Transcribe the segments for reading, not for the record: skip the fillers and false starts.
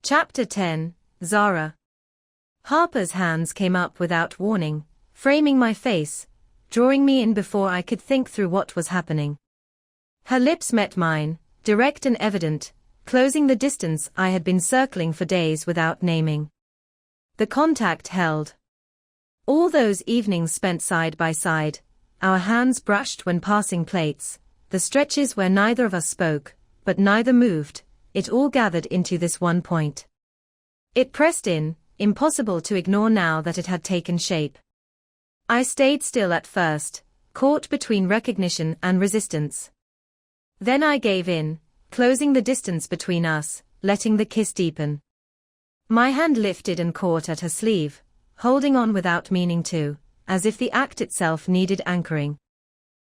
Chapter 10, Zara. Harper's hands came up without warning, framing my face, drawing me in before I could think through what was happening. Her lips met mine, direct and evident, closing the distance I had been circling for days without naming. The contact held. All those evenings spent side by side, our hands brushed when passing plates, the stretches where neither of us spoke, but neither moved, it all gathered into this one point. It pressed in, impossible to ignore now that it had taken shape. I stayed still at first, caught between recognition and resistance. Then I gave in, closing the distance between us, letting the kiss deepen. My hand lifted and caught at her sleeve, holding on without meaning to, as if the act itself needed anchoring.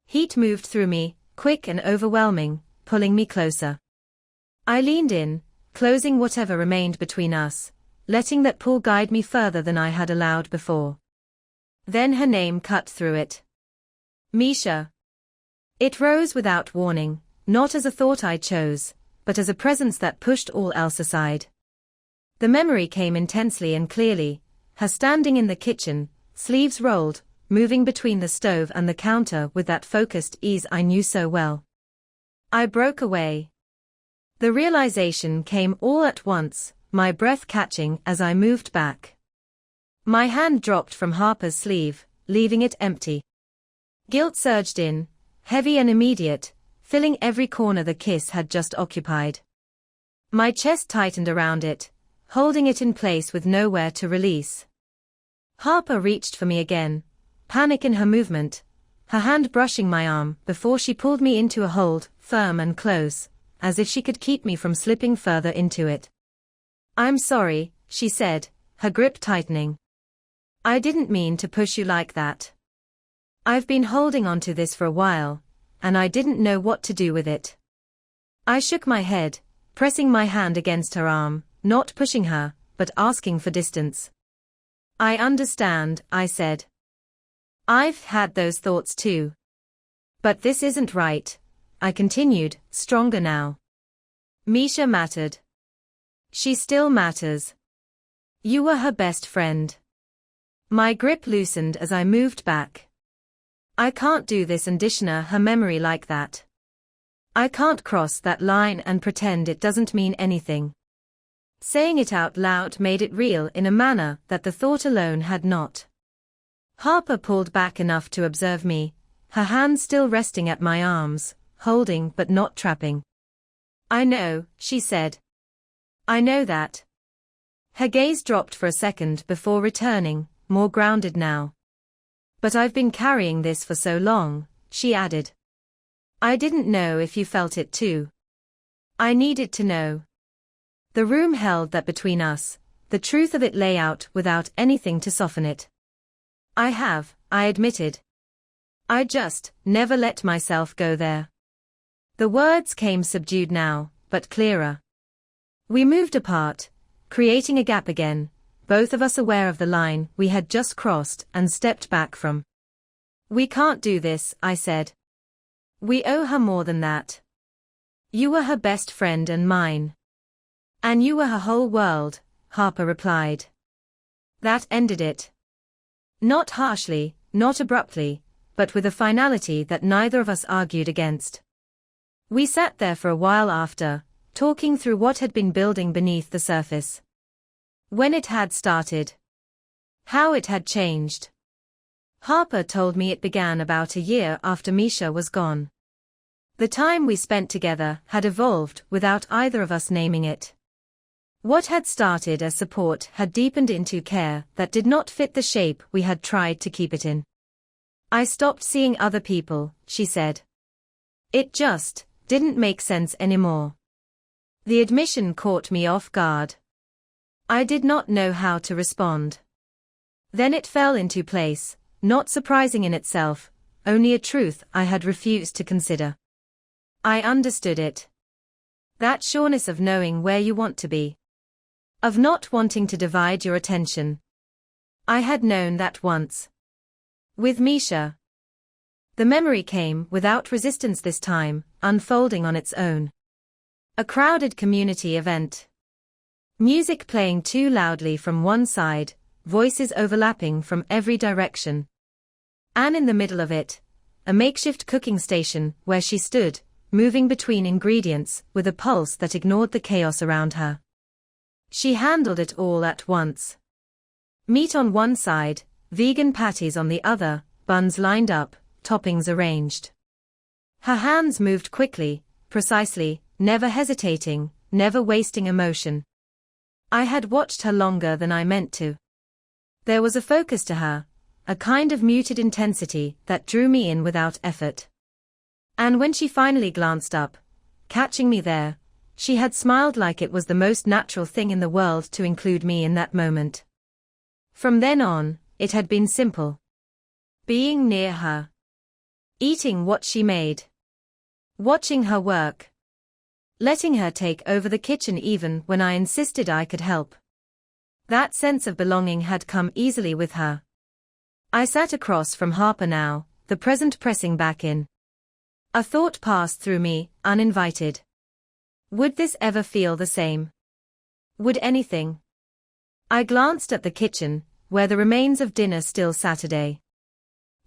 Heat moved through me, quick and overwhelming, pulling me closer. I leaned in, closing whatever remained between us, letting that pull guide me further than I had allowed before. Then her name cut through it. Misha. It rose without warning, not as a thought I chose, but as a presence that pushed all else aside. The memory came intensely and clearly, her standing in the kitchen, sleeves rolled, moving between the stove and the counter with that focused ease I knew so well. I broke away. The realization came all at once, my breath catching as I moved back. My hand dropped from Harper's sleeve, leaving it empty. Guilt surged in, heavy and immediate, filling every corner the kiss had just occupied. My chest tightened around it, holding it in place with nowhere to release. Harper reached for me again, panic in her movement, her hand brushing my arm before she pulled me into a hold, firm and close, as if she could keep me from slipping further into it. "I'm sorry," she said, her grip tightening. "I didn't mean to push you like that. I've been holding on to this for a while, and I didn't know what to do with it." I shook my head, pressing my hand against her arm, not pushing her, but asking for distance. "I understand," I said. "I've had those thoughts too. But this isn't right," I continued, stronger now. "Misha mattered. She still matters. You were her best friend." My grip loosened as I moved back. I can't do this and dishonor her memory like that. I can't cross that line and pretend it doesn't mean anything. Saying it out loud made it real in a manner that the thought alone had not. Harper pulled back enough to observe me, her hand still resting at my arms, holding but not trapping. "I know," she said. "I know that." Her gaze dropped for a second before returning, more grounded now. "But I've been carrying this for so long," she added. "I didn't know if you felt it too. I needed to know." The room held that between us, the truth of it lay out without anything to soften it. "I admitted. I just never let myself go there." The words came subdued now, but clearer. We moved apart, creating a gap again, both of us aware of the line we had just crossed and stepped back from. "We can't do this," I said. "We owe her more than that. You were her best friend and mine. And you were her whole world," Harper replied. That ended it. Not harshly, not abruptly, but with a finality that neither of us argued against. We sat there for a while after, talking through what had been building beneath the surface. When it had started. How it had changed. Harper told me it began about a year after Misha was gone. The time we spent together had evolved without either of us naming it. What had started as support had deepened into care that did not fit the shape we had tried to keep it in. "I stopped seeing other people," she said. "It just didn't make sense anymore." The admission caught me off guard. I did not know how to respond. Then it fell into place, not surprising in itself, only a truth I had refused to consider. I understood it. That sureness of knowing where you want to be. Of not wanting to divide your attention. I had known that once. With Misha. The memory came without resistance this time, unfolding on its own. A crowded community event. Music playing too loudly from one side, voices overlapping from every direction. And in the middle of it, a makeshift cooking station where she stood, moving between ingredients with a pulse that ignored the chaos around her. She handled it all at once. Meat on one side, vegan patties on the other, buns lined up, toppings arranged. Her hands moved quickly, precisely, never hesitating, never wasting emotion. I had watched her longer than I meant to. There was a focus to her, a kind of muted intensity that drew me in without effort. And when she finally glanced up, catching me there, she had smiled like it was the most natural thing in the world to include me in that moment. From then on, it had been simple. Being near her. Eating what she made. Watching her work. Letting her take over the kitchen even when I insisted I could help. That sense of belonging had come easily with her. I sat across from Harper now, the present pressing back in. A thought passed through me, uninvited. Would this ever feel the same? Would anything? I glanced at the kitchen, where the remains of dinner still Saturday.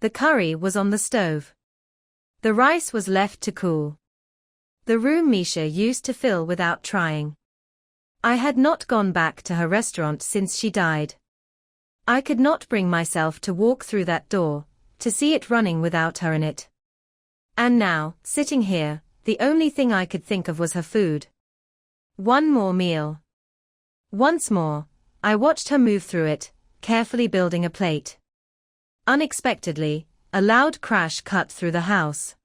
The curry was on the stove. The rice was left to cool. The room Misha used to fill without trying. I had not gone back to her restaurant since she died. I could not bring myself to walk through that door, to see it running without her in it. And now, sitting here, the only thing I could think of was her food. One more meal. Once more, I watched her move through it, carefully building a plate. Unexpectedly, a loud crash cut through the house.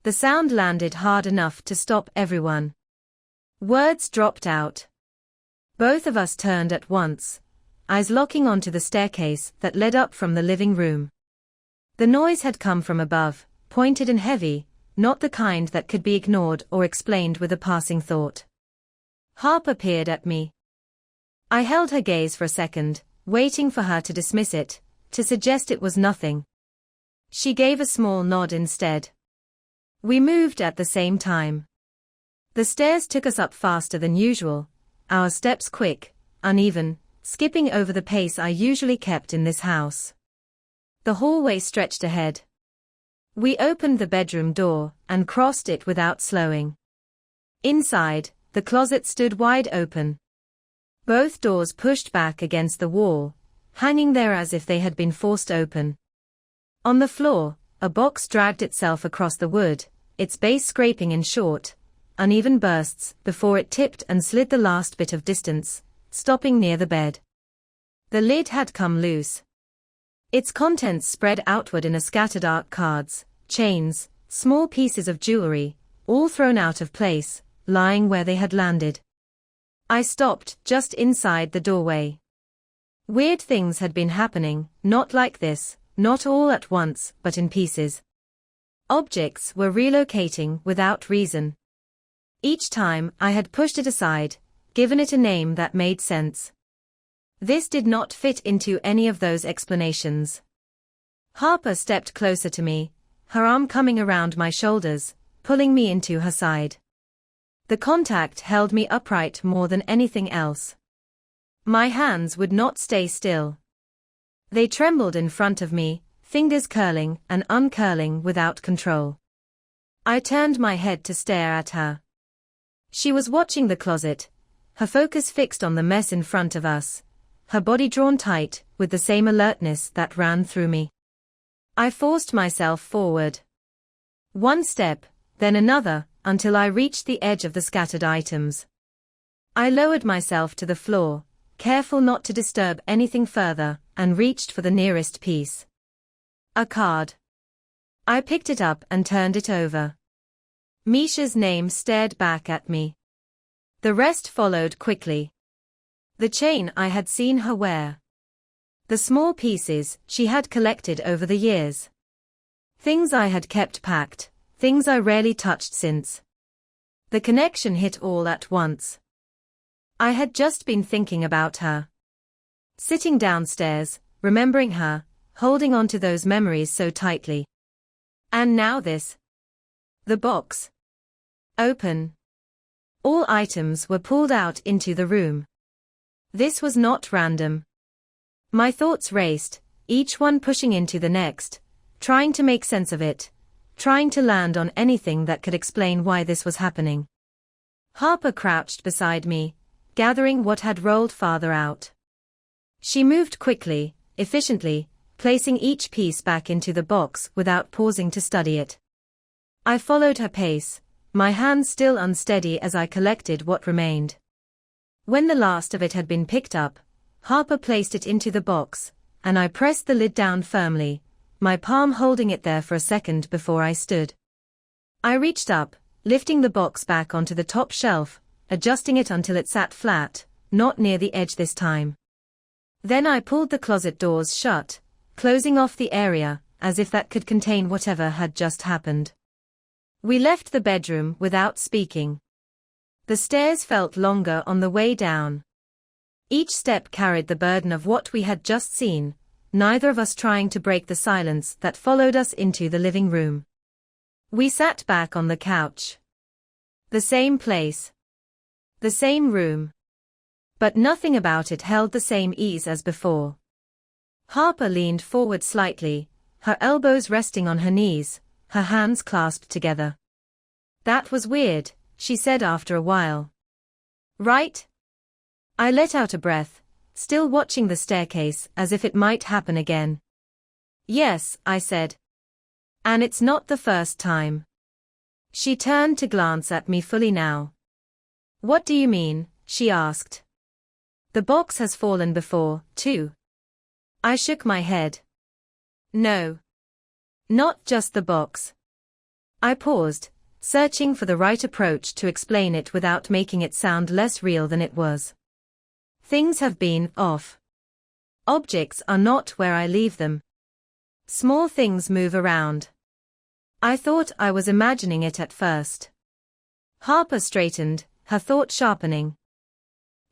The sound landed hard enough to stop everyone. Words dropped out. Both of us turned at once, eyes locking onto the staircase that led up from the living room. The noise had come from above, pointed and heavy, not the kind that could be ignored or explained with a passing thought. Harper peered at me. I held her gaze for a second, waiting for her to dismiss it, to suggest it was nothing. She gave a small nod instead. We moved at the same time. The stairs took us up faster than usual, our steps quick, uneven, skipping over the pace I usually kept in this house. The hallway stretched ahead. We opened the bedroom door and crossed it without slowing. Inside, the closet stood wide open. Both doors pushed back against the wall, hanging there as if they had been forced open. On the floor, a box dragged itself across the wood, its base scraping in short, uneven bursts before it tipped and slid the last bit of distance, stopping near the bed. The lid had come loose. Its contents spread outward in a scattered arc: cards, chains, small pieces of jewelry, all thrown out of place, lying where they had landed. I stopped just inside the doorway. Weird things had been happening, not like this, not all at once, but in pieces. Objects were relocating without reason. Each time I had pushed it aside, given it a name that made sense. This did not fit into any of those explanations. Harper stepped closer to me, her arm coming around my shoulders, pulling me into her side. The contact held me upright more than anything else. My hands would not stay still. They trembled in front of me, fingers curling and uncurling without control. I turned my head to stare at her. She was watching the closet, her focus fixed on the mess in front of us, her body drawn tight with the same alertness that ran through me. I forced myself forward. One step, then another, until I reached the edge of the scattered items. I lowered myself to the floor, careful not to disturb anything further, and reached for the nearest piece. A card. I picked it up and turned it over. Misha's name stared back at me. The rest followed quickly. The chain I had seen her wear. The small pieces she had collected over the years. Things I had kept packed, things I rarely touched since. The connection hit all at once. I had just been thinking about her. Sitting downstairs, remembering her, holding on to those memories so tightly. And now this. The box. Open. All items were pulled out into the room. This was not random. My thoughts raced, each one pushing into the next, trying to make sense of it, trying to land on anything that could explain why this was happening. Harper crouched beside me, gathering what had rolled farther out. She moved quickly, efficiently, placing each piece back into the box without pausing to study it. I followed her pace, my hands still unsteady as I collected what remained. When the last of it had been picked up, Harper placed it into the box, and I pressed the lid down firmly, my palm holding it there for a second before I stood. I reached up, lifting the box back onto the top shelf, adjusting it until it sat flat, not near the edge this time. Then I pulled the closet doors shut, closing off the area, as if that could contain whatever had just happened. We left the bedroom without speaking. The stairs felt longer on the way down. Each step carried the burden of what we had just seen, neither of us trying to break the silence that followed us into the living room. We sat back on the couch. The same place. The same room. But nothing about it held the same ease as before. Harper leaned forward slightly, her elbows resting on her knees, her hands clasped together. "That was weird," she said after a while. "Right?" I let out a breath, still watching the staircase as if it might happen again. "Yes," I said. "And it's not the first time." She turned to glance at me fully now. "What do you mean?" she asked. "The box has fallen before, too." I shook my head. "No. Not just the box." I paused, searching for the right approach to explain it without making it sound less real than it was. "Things have been off. Objects are not where I leave them. Small things move around." I thought I was imagining it at first. Harper straightened, her thought sharpening.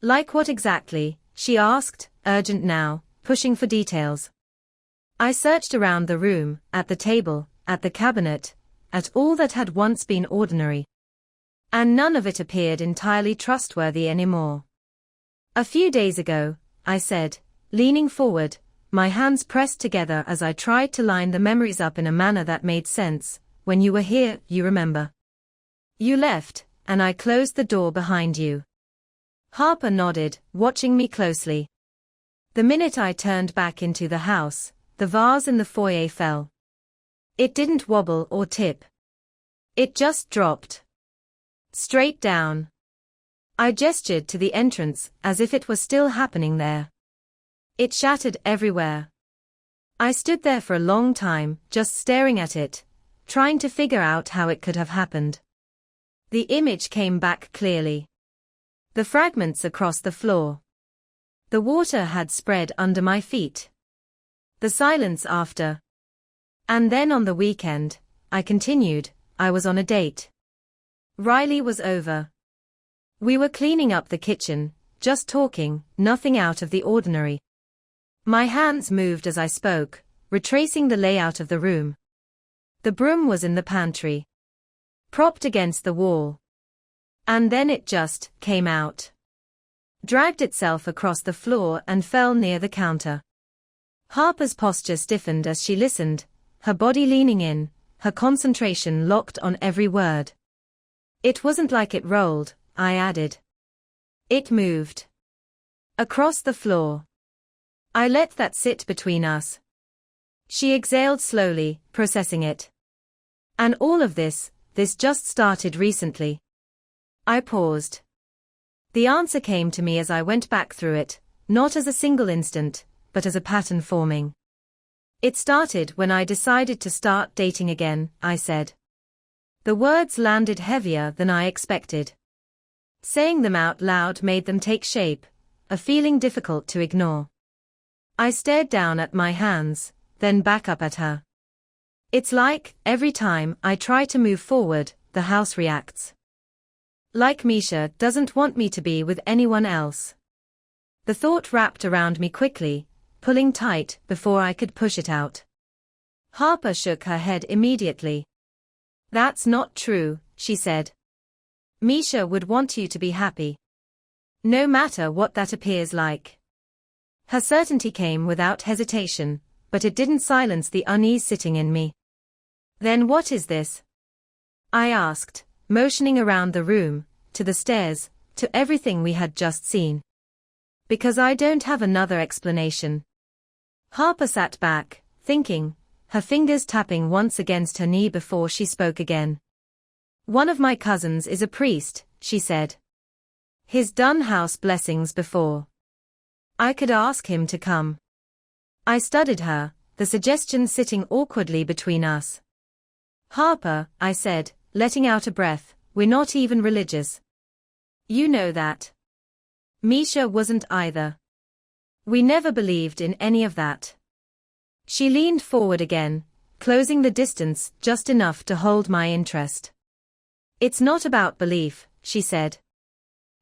"Like what exactly?" she asked, urgent now, pushing for details. I searched around the room, at the table, at the cabinet, at all that had once been ordinary. And none of it appeared entirely trustworthy anymore. "A few days ago," I said, leaning forward, my hands pressed together as I tried to line the memories up in a manner that made sense. "When you were here, you remember. You left, and I closed the door behind you." Harper nodded, watching me closely. The minute I turned back into the house, the vase in the foyer fell. It didn't wobble or tip. It just dropped. Straight down. I gestured to the entrance as if it was still happening there. It shattered everywhere. I stood there for a long time, just staring at it, trying to figure out how it could have happened. The image came back clearly. The fragments across the floor. The water had spread under my feet. The silence after. "And then on the weekend," I continued, "I was on a date. Riley was over. We were cleaning up the kitchen, just talking, nothing out of the ordinary." My hands moved as I spoke, retracing the layout of the room. The broom was in the pantry, propped against the wall. And then it just came out. Dragged itself across the floor and fell near the counter. Harper's posture stiffened as she listened, her body leaning in, her concentration locked on every word. "It wasn't like it rolled," I added. "It moved. Across the floor." I let that sit between us. She exhaled slowly, processing it. "And all of this just started recently." I paused. The answer came to me as I went back through it, not as a single instant, but as a pattern forming. "It started when I decided to start dating again," I said. The words landed heavier than I expected. Saying them out loud made them take shape, a feeling difficult to ignore. I stared down at my hands, then back up at her. "It's like, every time I try to move forward, the house reacts. Like Misha doesn't want me to be with anyone else." The thought wrapped around me quickly, pulling tight before I could push it out. Harper shook her head immediately. "That's not true," she said. "Misha would want you to be happy." No matter what that appears like. Her certainty came without hesitation, but it didn't silence the unease sitting in me. Then what is this? I asked, motioning around the room, to the stairs, to everything we had just seen. Because I don't have another explanation. Harper sat back, thinking, her fingers tapping once against her knee before she spoke again. One of my cousins is a priest, she said. He's done house blessings before. I could ask him to come. I studied her, the suggestion sitting awkwardly between us. Harper, I said, letting out a breath, we're not even religious. You know that. Misha wasn't either. We never believed in any of that. She leaned forward again, closing the distance just enough to hold my interest. It's not about belief, she said.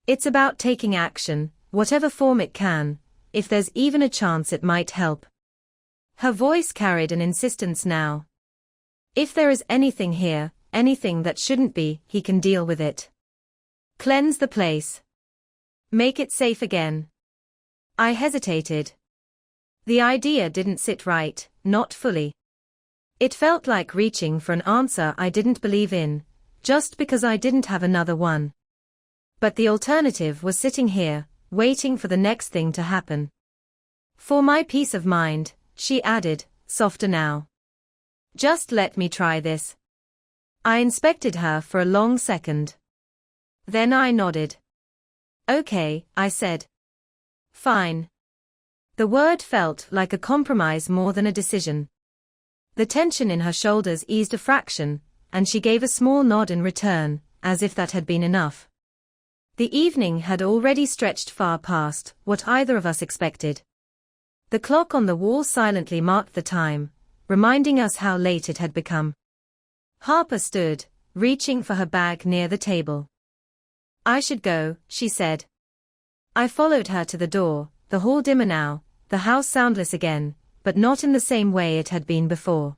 It's about taking action, whatever form it can, if there's even a chance it might help. Her voice carried an insistence now. If there is anything here, anything that shouldn't be, he can deal with it. Cleanse the place. Make it safe again. I hesitated. The idea didn't sit right, not fully. It felt like reaching for an answer I didn't believe in, just because I didn't have another one. But the alternative was sitting here, waiting for the next thing to happen. For my peace of mind, she added, softer now. Just let me try this. I inspected her for a long second. Then I nodded. Okay, I said. Fine. The word felt like a compromise more than a decision. The tension in her shoulders eased a fraction, and she gave a small nod in return, as if that had been enough. The evening had already stretched far past what either of us expected. The clock on the wall silently marked the time, reminding us how late it had become. Harper stood, reaching for her bag near the table. I should go, she said. I followed her to the door, the hall dimmer now, the house soundless again, but not in the same way it had been before.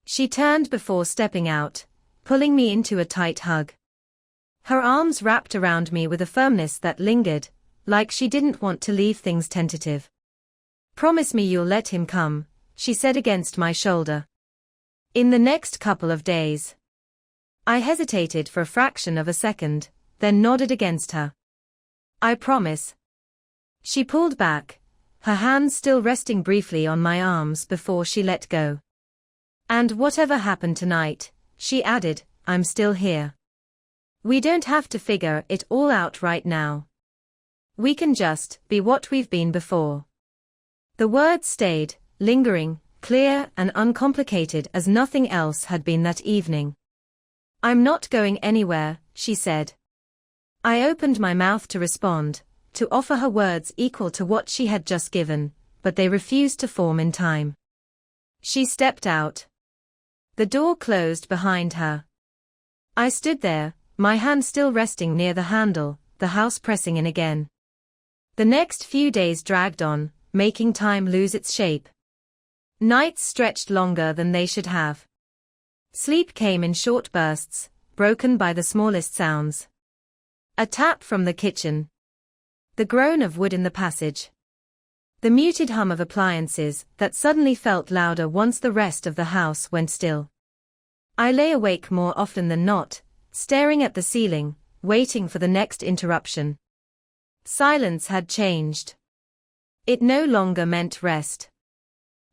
She turned before stepping out, pulling me into a tight hug. Her arms wrapped around me with a firmness that lingered, like she didn't want to leave things tentative. Promise me you'll let him come, she said against my shoulder. In the next couple of days. I hesitated for a fraction of a second, then nodded against her. I promise. She pulled back, her hands still resting briefly on my arms before she let go. And whatever happened tonight, she added, I'm still here. We don't have to figure it all out right now. We can just be what we've been before. The words stayed, lingering, clear and uncomplicated as nothing else had been that evening. I'm not going anywhere, she said. I opened my mouth to respond, to offer her words equal to what she had just given, but they refused to form in time. She stepped out. The door closed behind her. I stood there, my hand still resting near the handle, the house pressing in again. The next few days dragged on, making time lose its shape. Nights stretched longer than they should have. Sleep came in short bursts, broken by the smallest sounds. A tap from the kitchen. The groan of wood in the passage. The muted hum of appliances that suddenly felt louder once the rest of the house went still. I lay awake more often than not, staring at the ceiling, waiting for the next interruption. Silence had changed. It no longer meant rest.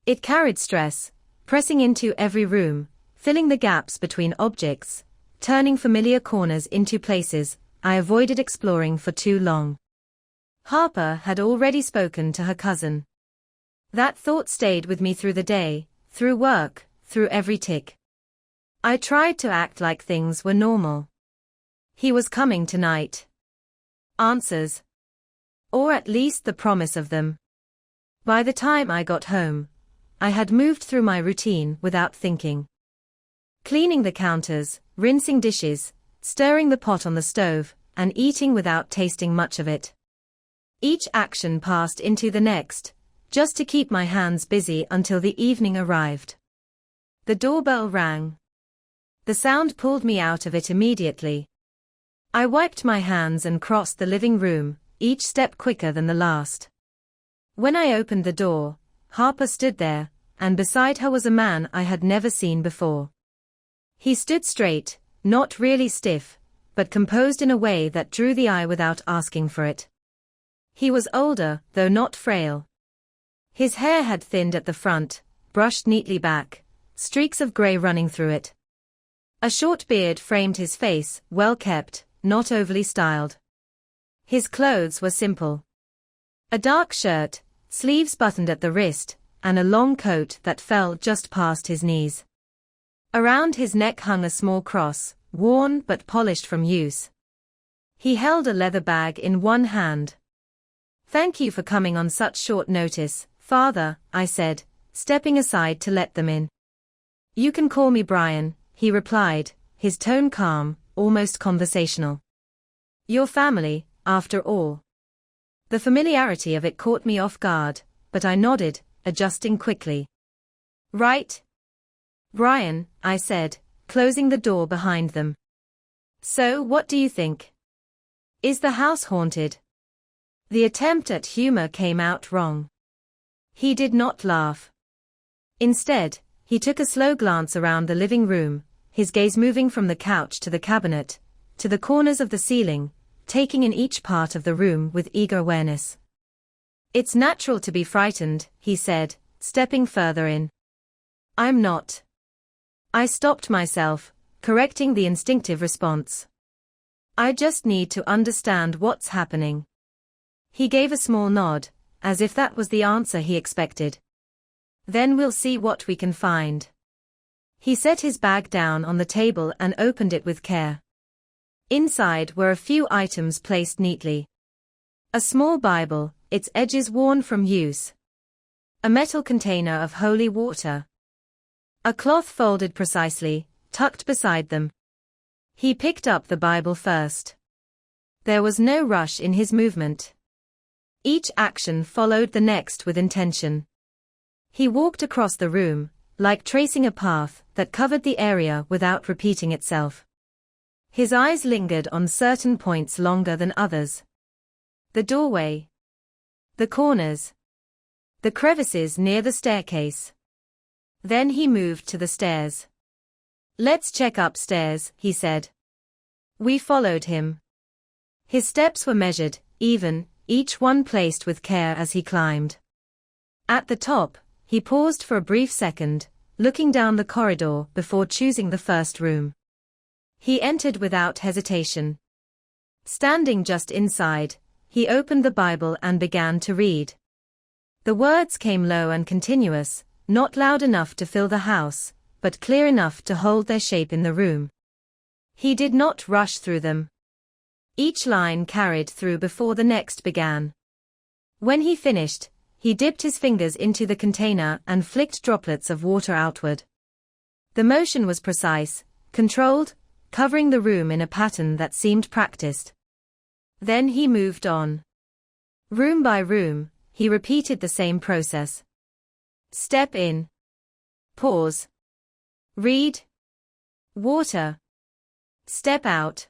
It carried stress, pressing into every room, filling the gaps between objects, turning familiar corners into places I avoided exploring for too long. Harper had already spoken to her cousin. That thought stayed with me through the day, through work, through every tick. I tried to act like things were normal. He was coming tonight. Answers. Or at least the promise of them. By the time I got home, I had moved through my routine without thinking. Cleaning the counters, rinsing dishes, stirring the pot on the stove, and eating without tasting much of it. Each action passed into the next, just to keep my hands busy until the evening arrived. The doorbell rang. The sound pulled me out of it immediately. I wiped my hands and crossed the living room, each step quicker than the last. When I opened the door, Harper stood there, and beside her was a man I had never seen before. He stood straight, not really stiff, but composed in a way that drew the eye without asking for it. He was older, though not frail. His hair had thinned at the front, brushed neatly back, streaks of grey running through it. A short beard framed his face, well kept, not overly styled. His clothes were simple. A dark shirt, sleeves buttoned at the wrist, and a long coat that fell just past his knees. Around his neck hung a small cross, worn but polished from use. He held a leather bag in one hand. "Thank you for coming on such short notice, Father," I said, stepping aside to let them in. "You can call me Brian," he replied, his tone calm, almost conversational. "Your family, after all." The familiarity of it caught me off guard, but I nodded, adjusting quickly. "Right, Brian," I said, closing the door behind them. "So what do you think? Is the house haunted?" The attempt at humor came out wrong. He did not laugh. Instead, he took a slow glance around the living room, his gaze moving from the couch to the cabinet, to the corners of the ceiling, taking in each part of the room with eager awareness. "It's natural to be frightened," he said, stepping further in. "I'm not." I stopped myself, correcting the instinctive response. "I just need to understand what's happening." He gave a small nod, as if that was the answer he expected. "Then we'll see what we can find." He set his bag down on the table and opened it with care. Inside were a few items placed neatly. A small Bible, its edges worn from use. A metal container of holy water. A cloth folded precisely, tucked beside them. He picked up the Bible first. There was no rush in his movement. Each action followed the next with intention. He walked across the room, like tracing a path that covered the area without repeating itself. His eyes lingered on certain points longer than others. The doorway. The corners. The crevices near the staircase. Then he moved to the stairs. "Let's check upstairs," he said. We followed him. His steps were measured, even, each one placed with care as he climbed. At the top, he paused for a brief second, looking down the corridor before choosing the first room. He entered without hesitation. Standing just inside, he opened the Bible and began to read. The words came low and continuous, not loud enough to fill the house, but clear enough to hold their shape in the room. He did not rush through them. Each line carried through before the next began. When he finished, he dipped his fingers into the container and flicked droplets of water outward. The motion was precise, controlled, covering the room in a pattern that seemed practiced. Then he moved on. Room by room, he repeated the same process. Step in. Pause. Read. Water. Step out.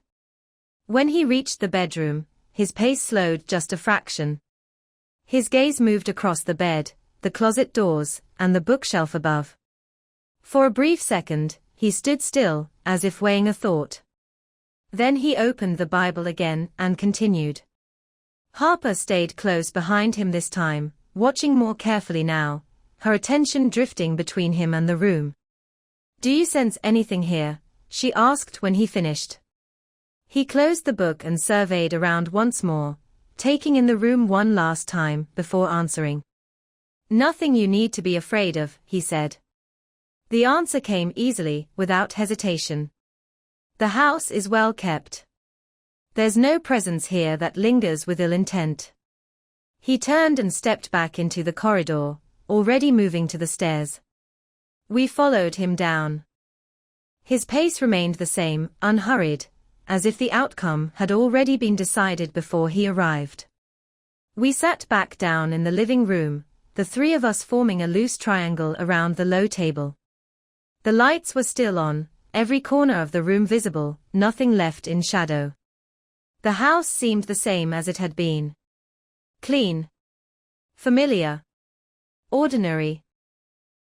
When he reached the bedroom, his pace slowed just a fraction. His gaze moved across the bed, the closet doors, and the bookshelf above. For a brief second, he stood still, as if weighing a thought. Then he opened the Bible again and continued. Harper stayed close behind him this time, watching more carefully now, her attention drifting between him and the room. "Do you sense anything here?" she asked when he finished. He closed the book and surveyed around once more, taking in the room one last time before answering. "Nothing you need to be afraid of," he said. The answer came easily, without hesitation. "The house is well kept. There's no presence here that lingers with ill intent." He turned and stepped back into the corridor, already moving to the stairs. We followed him down. His pace remained the same, unhurried, as if the outcome had already been decided before he arrived. We sat back down in the living room, the three of us forming a loose triangle around the low table. The lights were still on, every corner of the room visible, nothing left in shadow. The house seemed the same as it had been. Clean. Familiar. Ordinary.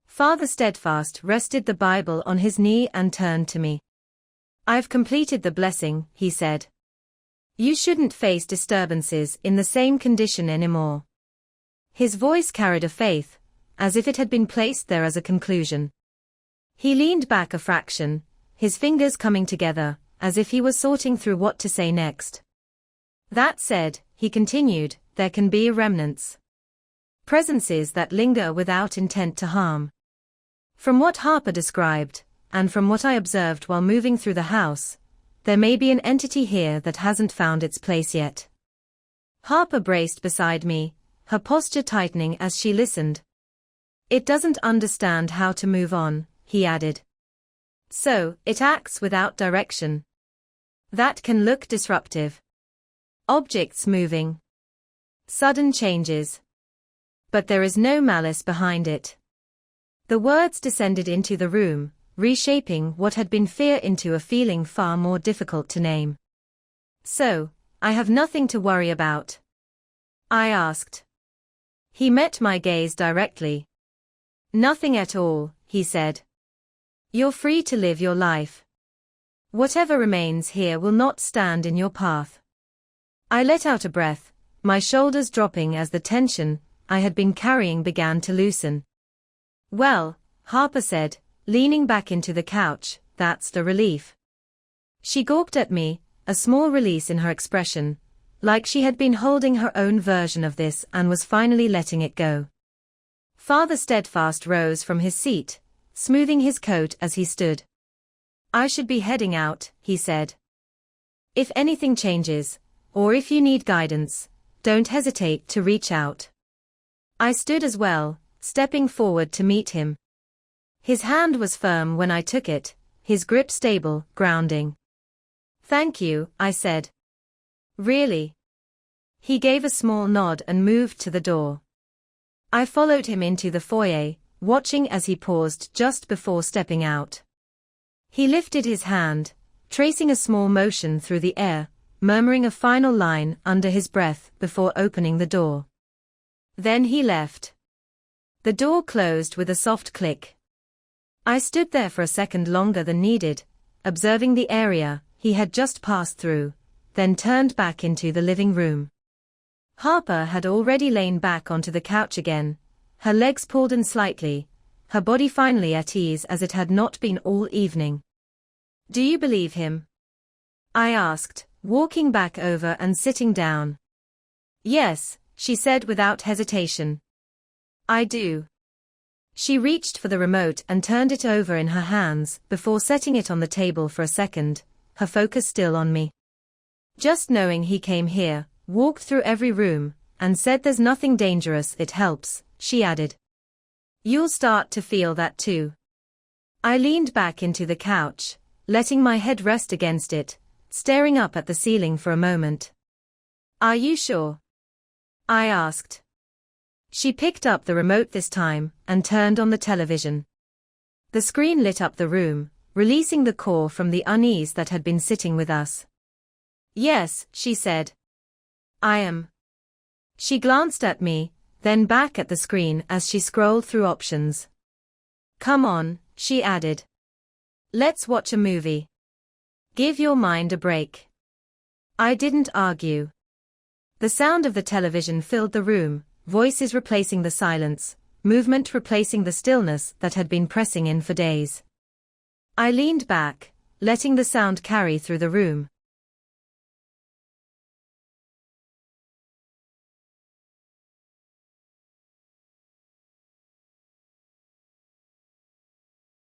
Father Steadfast rested the Bible on his knee and turned to me. "I've completed the blessing," he said. "You shouldn't face disturbances in the same condition anymore." His voice carried a faith, as if it had been placed there as a conclusion. He leaned back a fraction, his fingers coming together, as if he was sorting through what to say next. "That said," he continued, "there can be remnants. Presences that linger without intent to harm. From what Harper described, and from what I observed while moving through the house, there may be an entity here that hasn't found its place yet." Harper braced beside me, her posture tightening as she listened. "It doesn't understand how to move on," he added. "So, it acts without direction. That can look disruptive. Objects moving. Sudden changes. But there is no malice behind it." The words descended into the room, reshaping what had been fear into a feeling far more difficult to name. "So, I have nothing to worry about?" I asked. He met my gaze directly. "Nothing at all," he said. "You're free to live your life. Whatever remains here will not stand in your path." I let out a breath, my shoulders dropping as the tension I had been carrying began to loosen. "Well," Harper said, leaning back into the couch, "that's the relief." She gawped at me, a small release in her expression, like she had been holding her own version of this and was finally letting it go. Father Steadfast rose from his seat, smoothing his coat as he stood. "I should be heading out," he said. "If anything changes, or if you need guidance, don't hesitate to reach out." I stood as well, stepping forward to meet him. His hand was firm when I took it, his grip stable, grounding. "Thank you," I said. "Really?" He gave a small nod and moved to the door. I followed him into the foyer, watching as he paused just before stepping out. He lifted his hand, tracing a small motion through the air, murmuring a final line under his breath before opening the door. Then he left. The door closed with a soft click. I stood there for a second longer than needed, observing the area he had just passed through, then turned back into the living room. Harper had already lain back onto the couch again, her legs pulled in slightly, her body finally at ease as it had not been all evening. "Do you believe him?" I asked, walking back over and sitting down. "Yes," she said without hesitation. "I do." She reached for the remote and turned it over in her hands before setting it on the table for a second, her focus still on me. "Just knowing he came here, walked through every room, and said there's nothing dangerous, it helps," she added. "You'll start to feel that too." I leaned back into the couch, letting my head rest against it, staring up at the ceiling for a moment. "Are you sure?" I asked. She picked up the remote this time, and turned on the television. The screen lit up the room, releasing the core from the unease that had been sitting with us. "Yes," she said. "I am." She glanced at me, then back at the screen as she scrolled through options. "Come on," she added. "Let's watch a movie. Give your mind a break." I didn't argue. The sound of the television filled the room, voices replacing the silence, movement replacing the stillness that had been pressing in for days. I leaned back, letting the sound carry through the room.